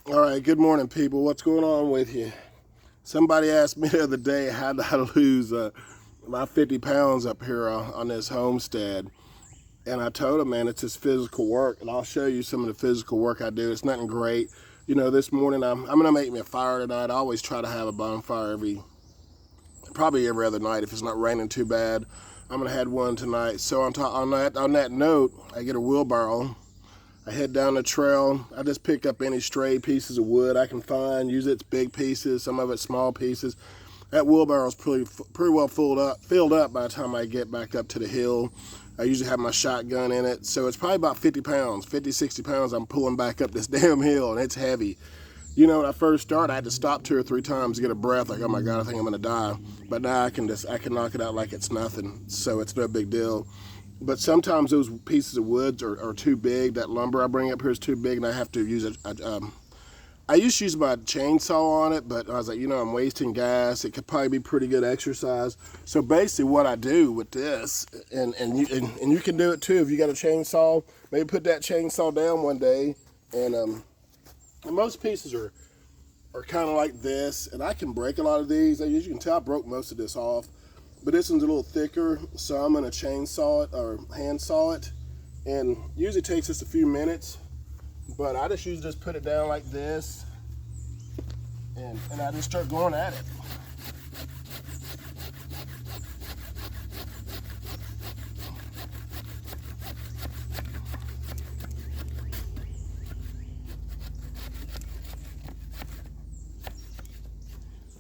All right, good morning, people. What's going on with you? Somebody asked me the other day, how did I lose my 50 pounds up here on this homestead? And I told them, man, it's just physical work. And I'll show you some of the physical work I do. It's nothing great. You know, this morning I'm going to make me a fire tonight. I always try to have a bonfire probably every other night if it's not raining too bad. I'm going to have one tonight. So on that note, I get a wheelbarrow. I head down the trail. I just pick up any stray pieces of wood I can find. Usually it's big pieces, some of it's small pieces. That wheelbarrow's pretty well filled up by the time I get back up to the hill. I usually have my shotgun in it, so it's probably about 50 pounds, 50, 60 pounds I'm pulling back up this damn hill, and it's heavy. You know, when I first started, I had to stop 2 or 3 times to get a breath, like, oh my God, I think I'm gonna die. But now I can knock it out like it's nothing, so it's no big deal. But sometimes those pieces of wood are too big. That lumber I bring up here is too big, and I have to use I used to use my chainsaw on it, but I was like, you know, I'm wasting gas. It could probably be pretty good exercise. So basically what I do with this, and you can do it too if you got a chainsaw, maybe put that chainsaw down one day, and most pieces are kind of like this, and I can break a lot of these. As you can tell, I broke most of this off. But this one's a little thicker, so I'm gonna chainsaw it or hand saw it. And usually takes just a few minutes, but I just usually just put it down like this, and I just start going at it.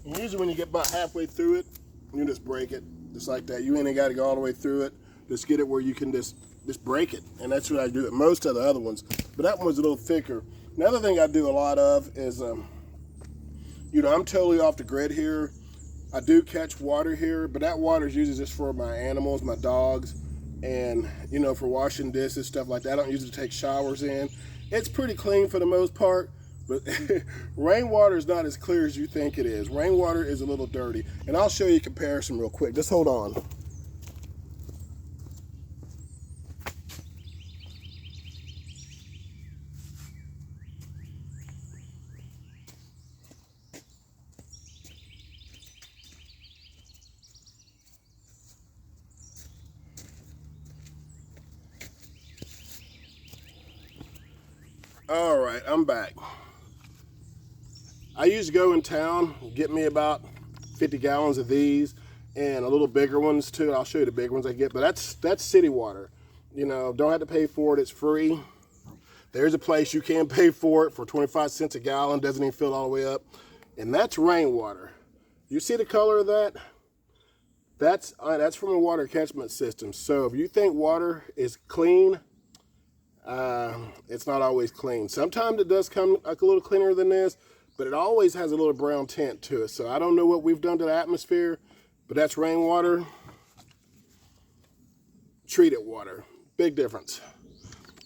And usually when you get about halfway through it, you just break it, just like that. You ain't got to go all the way through it. Just get it where you can just break it, and that's what I do with most of the other ones. But that one was a little thicker. Another thing I do a lot of is, you know, I'm totally off the grid here. I do catch water here, but that water is usually just for my animals, my dogs, and, you know, for washing dishes, stuff like that. I don't usually take showers in. It's pretty clean for the most part, but rainwater is not as clear as you think it is. Rainwater is a little dirty, and I'll show you a comparison real quick. Just hold on. All right, I'm back. I used to go in town, get me about 50 gallons of these and a little bigger ones too. I'll show you the big ones I get, but that's city water. You know, don't have to pay for it, it's free. There's a place you can pay for it for 25 cents a gallon, doesn't even fill all the way up. And that's rainwater. You see the color of that? That's from a water catchment system. So if you think water is clean, it's not always clean. Sometimes it does come like a little cleaner than this, but it always has a little brown tint to it. So I don't know what we've done to the atmosphere, but that's rainwater, treated water. Big difference.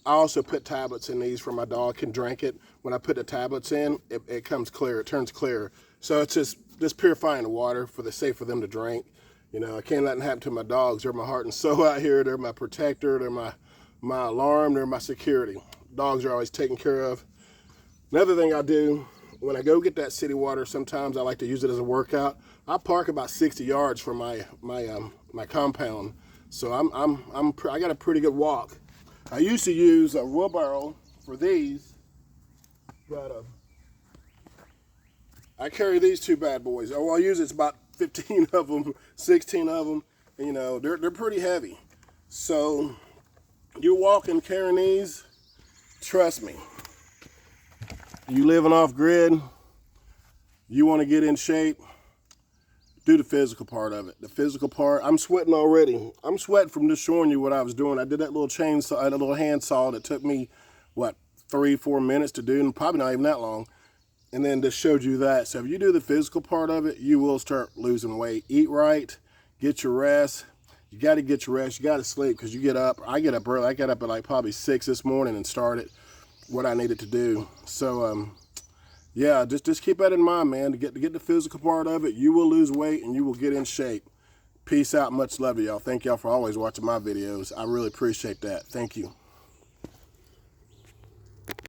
I also put tablets in these for my dog can drink it. When I put the tablets in, it comes clear, it turns clear. So it's just purifying the water safe for them to drink. You know, I can't let them happen to my dogs. They're my heart and soul out here. They're my protector. They're my alarm. They're my security. Dogs are always taken care of. Another thing I do, when I go get that city water, sometimes I like to use it as a workout. I park about 60 yards from my compound, so I got a pretty good walk. I used to use a wheelbarrow for these, but I carry these two bad boys. All I use it's about 15 of them, 16 of them. And, you know, they're pretty heavy. So you're walking carrying these, trust me. You living off grid, you want to get in shape, do the physical part of it. The physical part, I'm sweating already. I'm sweating from just showing you what I was doing. I did that little chainsaw, that little hand saw that took me, what, 3-4 minutes to do, and probably not even that long. And then just showed you that. So if you do the physical part of it, you will start losing weight. Eat right, get your rest. You got to get your rest. You got to sleep because you get up. I get up early. I got up at like probably 6 this morning and started what I needed to do. So yeah, just keep that in mind, man. To get the physical part of it, you will lose weight and you will get in shape. Peace out. Much love to y'all. Thank y'all for always watching my videos. I really appreciate that. Thank you.